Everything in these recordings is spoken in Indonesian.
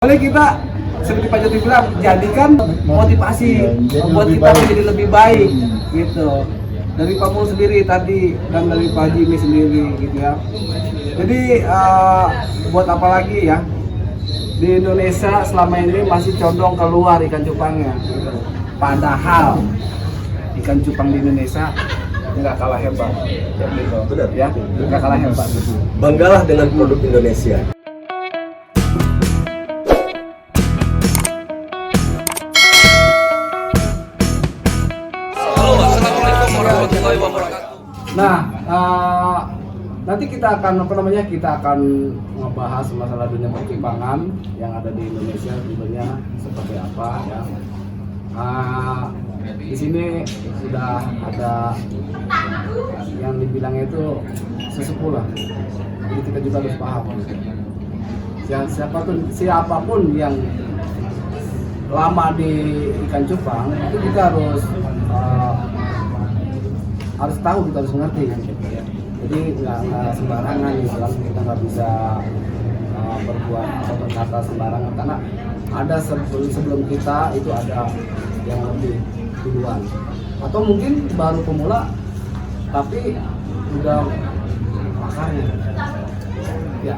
Oleh kita seperti Pak Jody bilang, jadikan motivasi buat kita menjadi lebih baik gitu. Dari Pak Mul sendiri tadi dan dari Pak Jimmy sendiri gitu ya. Jadi buat apa lagi ya? Di Indonesia selama ini masih condong keluar ikan cupangnya. Padahal ikan cupang di Indonesia nggak kalah hebat. Gitu. Benar Ya, nggak kalah hebat. Banggalah dengan produk Indonesia. Nah, nanti kita akan ngebahas masalah dunia percimpangan yang ada di Indonesia tentunya seperti apa ya. Di sini sudah ada yang dibilangnya itu sesepuh lah. Jadi kita juga harus paham. Siapapun yang lama di ikan cupang itu kita harus tahu, kita harus mengerti gitu ya. Jadi nggak sembarangan gitu kan, kita nggak bisa berbuat atau berkata sembarangan karena ada sebelum kita itu ada yang lebih duluan atau mungkin baru pemula tapi udah pakarnya ya.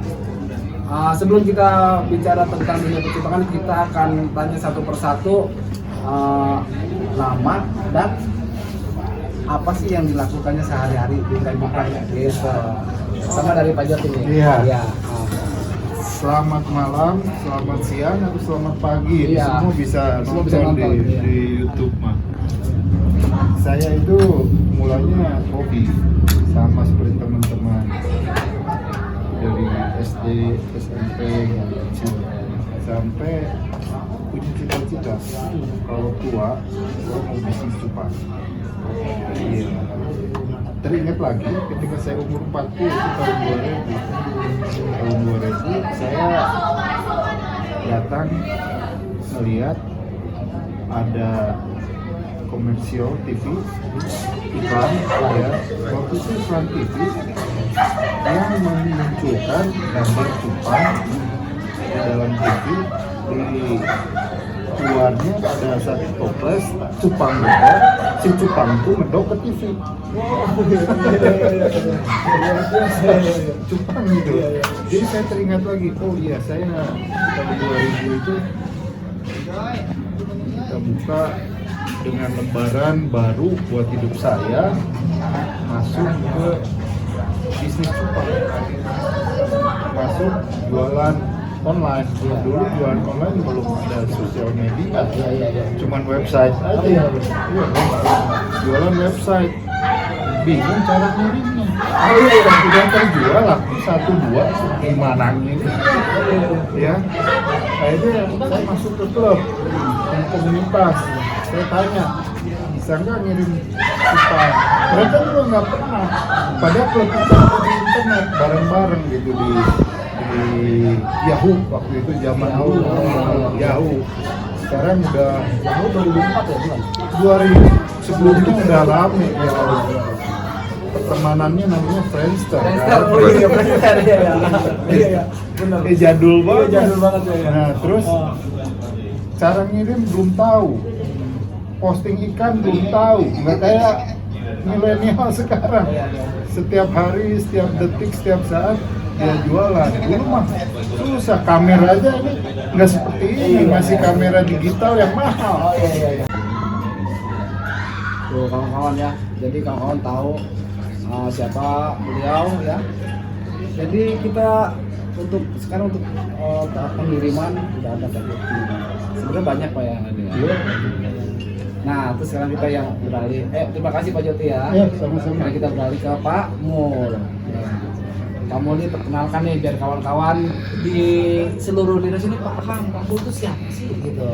Sebelum kita bicara tentang dunia percimpangan, kita akan tanya satu persatu nama dan apa sih yang dilakukannya sehari-hari di ikan cupang gitu. Sama dari Pak Jody nih. Iya. Ya. Selamat malam, selamat siang, atau selamat pagi. Iya. Semua bisa Semua nonton, bisa nonton, di, iya. di YouTube mah. Saya itu mulanya hobi, sama seperti teman-teman dari SD, SMP, kecil, sampai punya cita-cita kalau tua, saya mau bisnis cupang. Iya. Teringat lagi ketika saya umur 40 itu tahun 2000 saya datang melihat ada komersial TV iklan ya, waktu itu iklan TV yang memunculkan gambar cupang di dalam TV, di luarnya ada satu toples cupang medok, si cupang itu medok ke TV. Cupang gitu. Jadi saya teringat lagi, oh iya saya tahun 2000 itu kita buka dengan lembaran baru buat hidup saya, masuk ke bisnis cupang, masuk jualan online. Dulu jualan online belum ada sosial media, cuman website aja. Iya, jualan website, bingung cara ngirimnya. Udah terjual lah, 1-2 gimana gitu ya. Akhirnya saya masuk ke klub dan komunitas. Saya tanya, bisa nggak ngirim cupang? Mereka juga nggak pernah. Padahal klub itu ada di internet bareng-bareng gitu di Yahoo, waktu itu zaman Yahoo. Sekarang udah Yahoo 2004 ya bukan? 2000, sebelumnya udah rame ya. Pertemanannya namanya Friendster. Oh iya, Friendster ya. Iya, benar. Jadul banget. Iya, jadul banget ya. Nah, terus cara ngirim belum tahu. Posting ikan belum tahu. Nggak kayak milenial sekarang. Setiap hari, setiap detik, setiap saat dia jualan. Dulu mah susah, kamera aja ini nggak seperti ini, masih kamera digital yang mahal. Iya. Tuh kawan-kawan ya, jadi kawan-kawan tahu siapa beliau ya. Jadi kita sekarang untuk tahap pengiriman udah ada Pak Jody. Sebenarnya banyak Pak yang ada ya. Nah, terus sekarang kita yang beralih. Terima kasih Pak Jody ya. Ya, sama-sama. Sekarang kita beralih ke Pak Mul. Pak Mul ini perkenalkan nih biar kawan-kawan di seluruh Indonesia ini paham Pak Mul itu siapa sih gitu.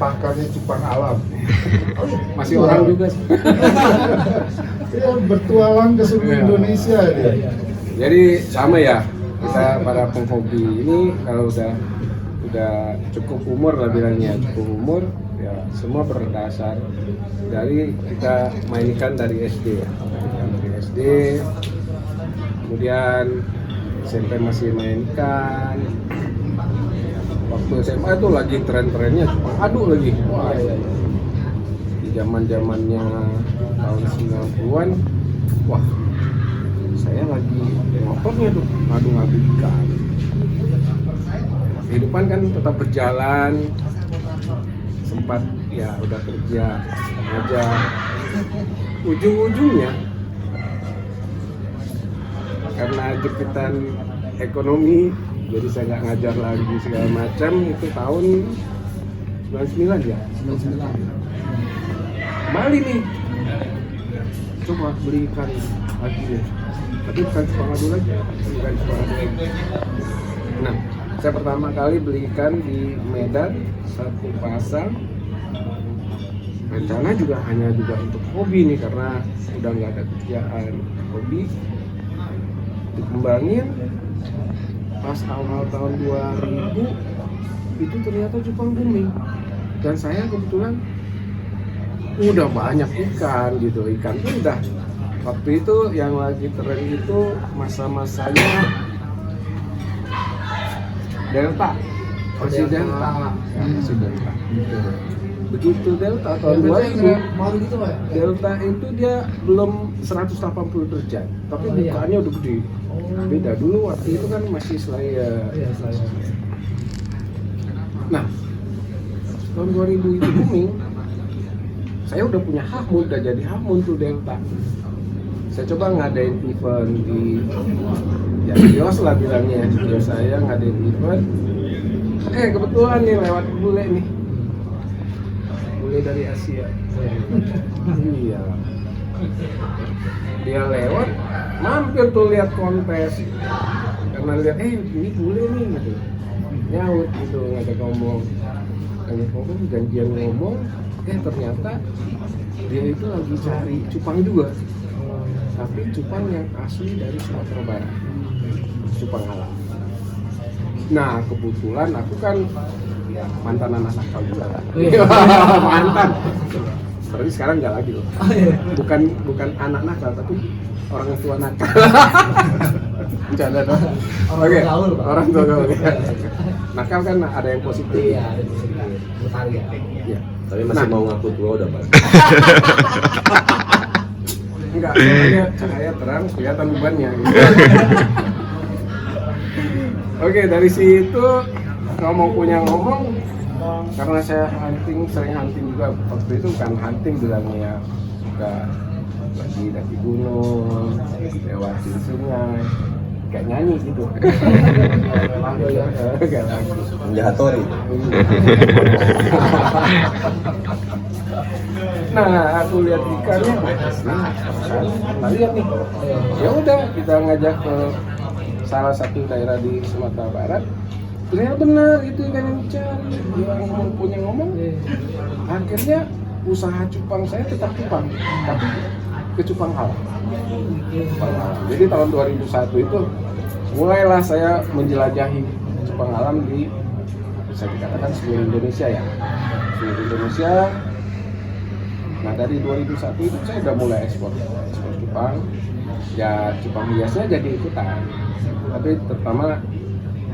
Pangkalnya cupang alam. Masih orang juga sih. Dia bertualang ke seluruh Indonesia dia. Jadi sama ya, kita para penghobi ini kalau udah cukup umur lah bilangnya, cukup umur ya, semua berdasar dari kita main ikan dari SD ya. Dari SD, kemudian SMP masih main ikan, waktu SMA itu lagi tren-trennya Jepang adu lagi. Wah, iya. Di zaman-zamannya tahun 90-an, wah, saya lagi nontonnya tuh ngadu-ngadu ikan. Kehidupan kan tetap berjalan, sempat ya udah kerja aja, ujung-ujungnya karena jepitan ekonomi jadi saya nggak ngajar lagi segala macam. Itu tahun 99 ya, 99. Bali nih, coba beli ikan lagi deh, tapi bukan cuma ngadu lagi, bukan cuma ngadu lagi. Nah, saya pertama kali beli ikan di Medan, satu pasang. Rencana juga hanya juga untuk hobi nih, karena udah nggak ada kerjaan, hobi dikembangin. Pas awal tahun 2000 itu ternyata Jepang booming, dan saya kebetulan udah banyak ikan gitu. Ikan tuh udah waktu itu yang lagi tren itu masa-masanya Delta, masih Delta, ya, masih Delta. Begitu Delta tahun 2000, Baru gitu Pak? Delta itu dia belum 180 derajat, tapi Oh, iya. bukaannya udah gede. Beda dulu waktu itu kan masih Slayer. Iya, saya. Nah, tahun 2000 itu booming. Saya udah punya Hakmun, udah jadi Hakmun tuh Delta. Saya coba ngadain event di ya kios lah bilangnya, kios saya ngadain event. Kebetulan nih lewat bule nih, bule dari Asia. Iya, dia lewat, mampir tuh lihat kontes, karena lihat ini bule nih gitu, nyaut gitu, ngajak ngomong, janjian ngomong. Ternyata dia itu lagi cari cupang juga, tapi cupang yang asli dari Sumatera Barat, cupang alam. Nah, kebetulan aku kan ya, mantan anak nakal juga kan. Mantan. Tapi sekarang nggak lagi loh. Bukan anak nakal, tapi orang tua nakal. Bercanda dong. Oke, orang tua gaul. Nakal kan ada yang positif. Iya, ada positif. Berkarya. Iya. Tapi masih mau ngaku tua udah Pak. Enggak, soalnya cahaya terang kelihatan bebannya gitu. Oke, dari situ ngomong, karena saya sering hunting juga. Waktu itu kan hunting bilangnya ya, suka lagi daki gunung, lewatin sungai, kayak nyanyi gitu. Kayak lagu. Menjahatori. Nah, aku lihat ikannya, nah lihat nih, ya udah kita ngajak ke salah satu daerah di Sumatera Barat. Ternyata benar itu ikan yang dicari, dia punya ngomong. Akhirnya usaha cupang saya tetap cupang, tapi ke cupang alam. Jadi tahun 2001 itu mulailah saya menjelajahi cupang alam di, bisa dikatakan seluruh Indonesia ya, seluruh Indonesia. Nah, dari 2001 itu saya udah mulai ekspor cupang. Ya, cupang hiasnya jadi ikutan. Tapi terutama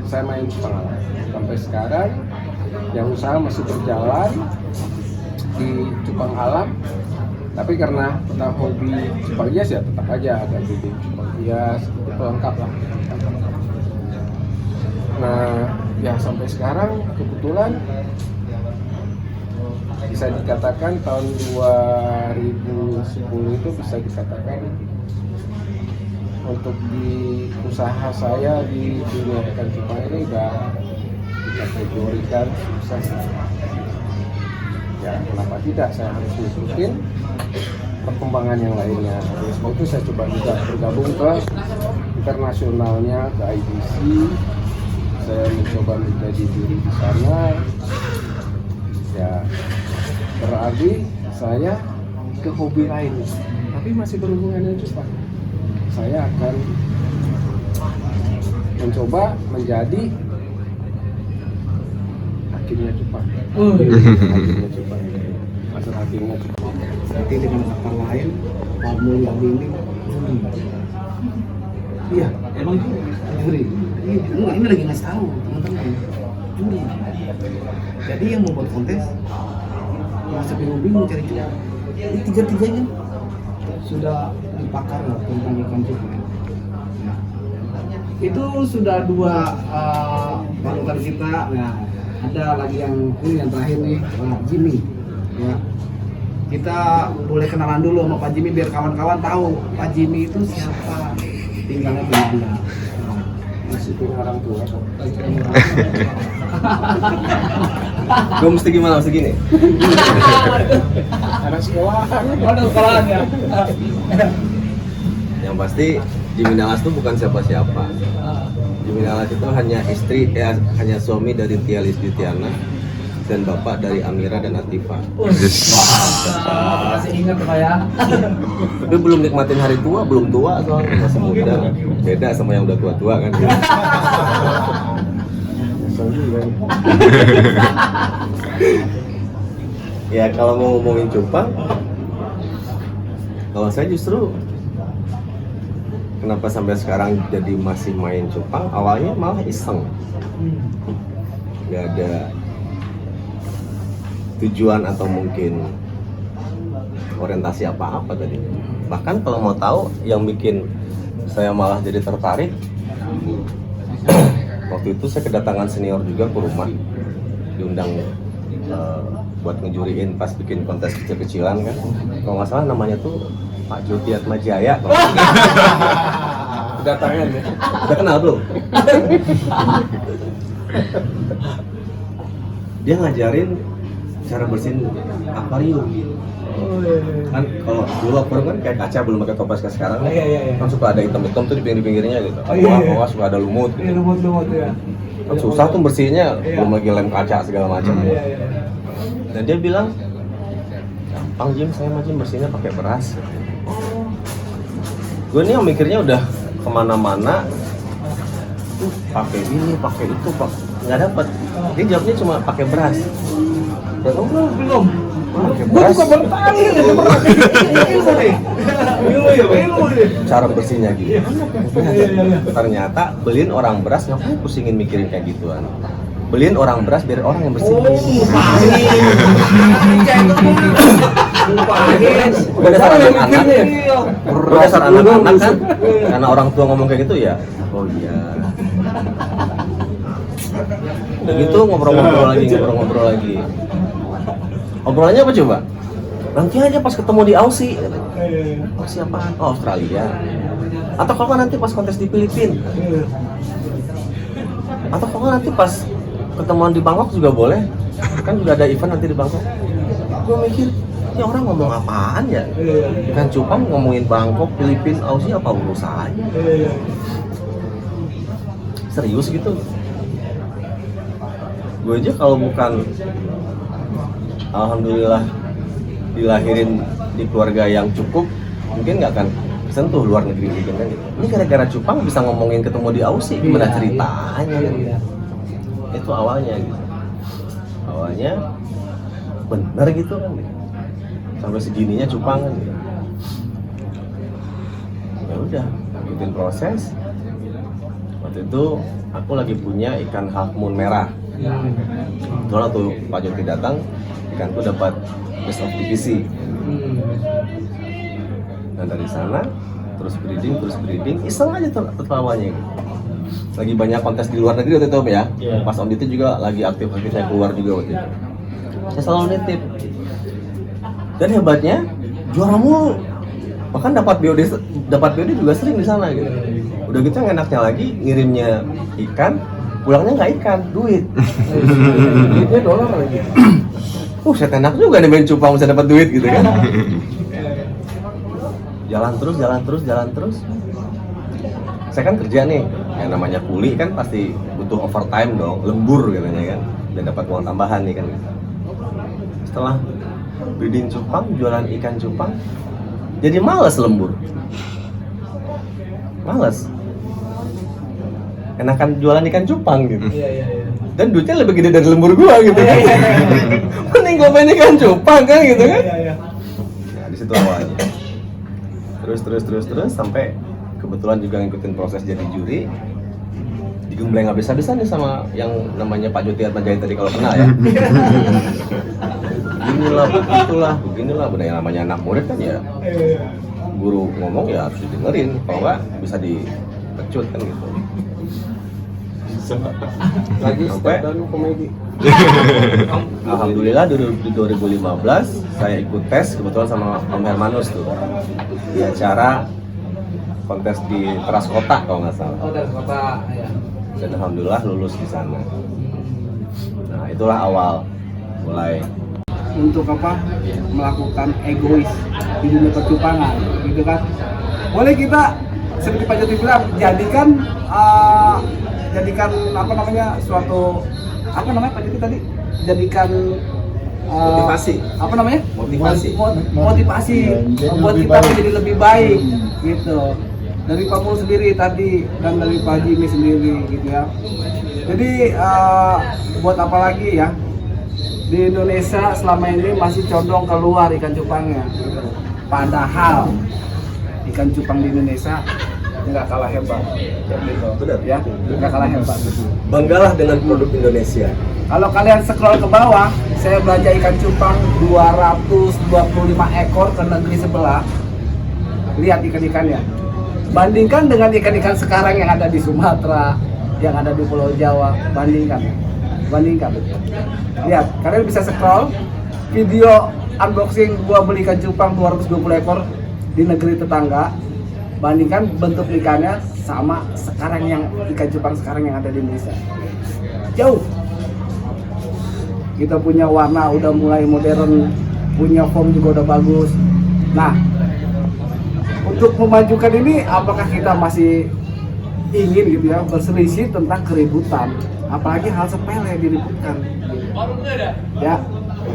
saya main cupang alam. Sampai sekarang yang usaha masih berjalan di cupang alam. Tapi karena tetap hobi cupang hias ya tetap aja ada bikin cupang hias, itu lengkap lah. Nah, ya sampai sekarang kebetulan bisa dikatakan tahun 2010 itu bisa dikatakan untuk di usaha saya di dunia ikan cupang ini udah dikategorikan sukses. Ya, kenapa tidak, saya harus ngikutin perkembangan yang lainnya. Oleh sebab itu saya coba juga bergabung ke internasionalnya, ke IBC. Saya mencoba menjadi diri di sana. Ya, berarti saya ke hobi lain, tapi masih berhubungan dengan cupang. Saya akan mencoba menjadi hakimnya cupang. Hakimnya cupang. Maksud hakimnya cupang. Nanti dengan kata lain, kamu yang bimbing. Iya, Emang itu ngeri. Ini lagi ngasih tahu teman-teman. juri. Jadi yang membuat kontes merasa bingung cari juri. Ini tiga-tiganya sudah dipakar loh tentang ikan cupang. Nah, itu sudah dua panutan kita. Nah, ada lagi yang ini yang terakhir nih, Pak Jimmy. Ya. Kita boleh kenalan dulu sama Pak Jimmy biar kawan-kawan tahu Pak Jimmy itu siapa. Tinggalnya di mana. Masih punya orang tua kok. Gue mesti gimana, mesti gini? Anak sekolahan. Ada sekolahan ya. Yang pasti Jimmy Nalas itu bukan siapa-siapa. Jimmy Nalas itu hanya hanya suami dari Tia Lisdiana dan bapak dari Amira dan Atifa. Masih ingat Pak ya? Tapi belum nikmatin hari tua, belum tua soalnya masih muda. Beda sama yang udah tua-tua kan. Ya kalau mau ngomongin cupang, kalau saya justru kenapa sampai sekarang jadi masih main cupang, awalnya malah iseng, nggak ada tujuan atau mungkin orientasi apa-apa tadi. Bahkan kalau mau tahu yang bikin saya malah jadi tertarik, waktu itu saya kedatangan senior juga ke rumah, diundang buat ngejuriin pas bikin kontes kecil-kecilan kan. Kalau nggak salah namanya tuh Pak Julkiat Majaya. Kedatangan ya. Udah kenal belum? Dia ngajarin cara bersihin akuarium. Kan kalau dulu akuarium kan kayak kaca, belum pakai toples kayak sekarang. Kan suka ada hitam-hitam tuh di pinggir-pinggirnya gitu. Bawah suka ada lumut gitu. Lumut ya. Kan susah tuh bersihnya, belum lagi lem kaca segala macam. Dan dia bilang, gampang Jim, saya mah Jim bersihnya pakai beras. Gue nih yang mikirnya udah kemana-mana, pakai ini, pakai itu, nggak dapet. Dia jawabnya cuma pakai beras. Dan belum. Pakai beras. Cara bersihnya gitu. Ternyata beliin orang beras, ngapain pusingin mikirin kayak gituan. Beliin orang beras biar orang yang bersihin. Udah dasar anak-anak. Udah dasar anak-anak kan. Karena orang tua ngomong kayak gitu ya. Oh iya. Udah gitu ngobrol-ngobrol lagi. Obrolannya apa coba? Nanti aja pas ketemu di Aussie. Aussie apaan? Oh, Australia. Atau kalau nanti pas kontes di Filipina. Atau kalau nanti pas ketemuan di Bangkok juga boleh. Kan juga ada event nanti di Bangkok. Gue mikir, ini orang ngomong apaan ya? Kan cupang ngomongin Bangkok, Filipina, Aussie apa urusannya? Serius gitu. Gue aja kalau bukan alhamdulillah dilahirin di keluarga yang cukup, mungkin nggak akan sentuh luar negeri gitu kan. Ini gara-gara cupang bisa ngomongin ketemu di Aussie, gimana ceritanya kan? Itu awalnya gitu. Awalnya bener gitu kan. Sampai segininya cupang kan. Ya udah, ikutin proses. Waktu itu aku lagi punya ikan half moon merah. Soalnya tuh Pak Joti datang, ikanku dapat best of divisi. Dan dari sana terus breeding, iseng aja tertawanya gitu. Lagi banyak kontes di luar negeri waktu itu ya. Pas Om Diti juga lagi aktif saya keluar juga waktu itu. Saya selalu nitip. Dan hebatnya juara mulu. Bahkan dapat BOD juga sering di sana gitu. Udah gitu yang enaknya lagi ngirimnya ikan, pulangnya nggak ikan, duit. Duitnya dolar lagi. Saya enak juga nih main cupang bisa dapat duit gitu kan. Jalan terus. Saya kan kerja nih, yang namanya kuli kan pasti butuh overtime dong, lembur katanya kan, dan dapat uang tambahan nih kan. Setelah breeding cupang, jualan ikan cupang, jadi males lembur. Males. Enakan jualan ikan cupang gitu. Dan duitnya lebih gede dari lembur gua gitu. Mending gua main ikan cupang kan gitu kan. Nah, di situ awalnya. Terus sampai kebetulan juga ngikutin proses jadi juri. digembleng habis-habisan nih sama yang namanya Pak Joti Atmajaya tadi kalau kenal ya. Beginilah, benar yang namanya anak murid kan ya. Guru ngomong ya harus didengerin, kalau enggak bisa dipecut kan gitu. Lagi Sampai stand dan komedi. Alhamdulillah di 2015 saya ikut tes kebetulan sama Om Hermanus tuh di acara kontes di Teras Kota kalau nggak salah. Oh, dari kota ya. Dan alhamdulillah lulus di sana. Nah itulah awal mulai Untuk apa? Melakukan egois di dunia percupangan, gitu kan? Boleh kita seperti Pak Joti bilang, jadikan apa namanya suatu apa namanya Pak Joti tadi? Jadikan Motivasi. Apa namanya? Motivasi. Motivasi Jadi buat lebih kita baik. menjadi lebih baik, gitu. Dari Pak Mul sendiri tadi dan dari Pak Jimmy sendiri, gitu ya. Jadi buat apa lagi ya? Di Indonesia selama ini masih condong keluar ikan cupangnya. Padahal ikan cupang di Indonesia nggak kalah hebat, gitu. Benar. Ya, nggak kalah hebat. banggalah dengan produk Indonesia. Kalau kalian scroll ke bawah, saya belanja ikan cupang 225 ekor ke negeri sebelah. Lihat ikan-ikannya. Bandingkan dengan ikan-ikan sekarang yang ada di Sumatera, yang ada di Pulau Jawa. Bandingkan. Lihat, kalian bisa scroll video unboxing gua beli ikan cupang 220 ekor di negeri tetangga. Bandingkan bentuk ikannya sama sekarang yang ikan cupang sekarang yang ada di Indonesia. Jauh. Kita punya warna udah mulai modern, punya form juga udah bagus. Nah, untuk memajukan ini apakah kita masih ingin gitu ya berselisih tentang keributan, apalagi hal sepele diributkan ya.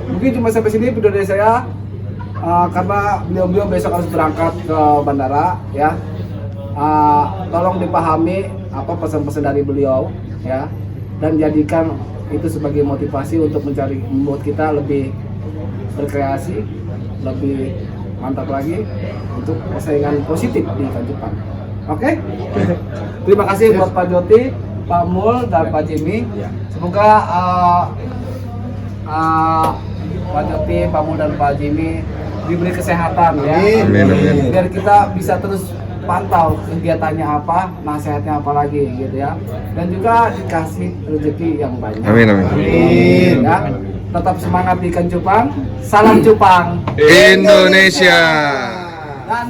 Mungkin cuma sampai sini video dari saya, karena beliau besok harus berangkat ke bandara ya. Tolong dipahami apa pesan-pesan dari beliau ya, dan jadikan itu sebagai motivasi untuk membuat kita lebih berkreasi, lebih mantap lagi untuk persaingan positif di ikan cupang. Oke? Terima kasih buat Pak Joti, Pak Mul, dan Pak Jimmy. Semoga Pak Joti, Pak Mul, dan Pak Jimmy diberi kesehatan ya. Amin. Biar kita bisa terus pantau kegiatannya apa, nasihatnya apa lagi gitu ya. Dan juga dikasih rezeki yang banyak. Amin. Ya. Tetap semangat di ikan cupang. Salam cupang Indonesia. dan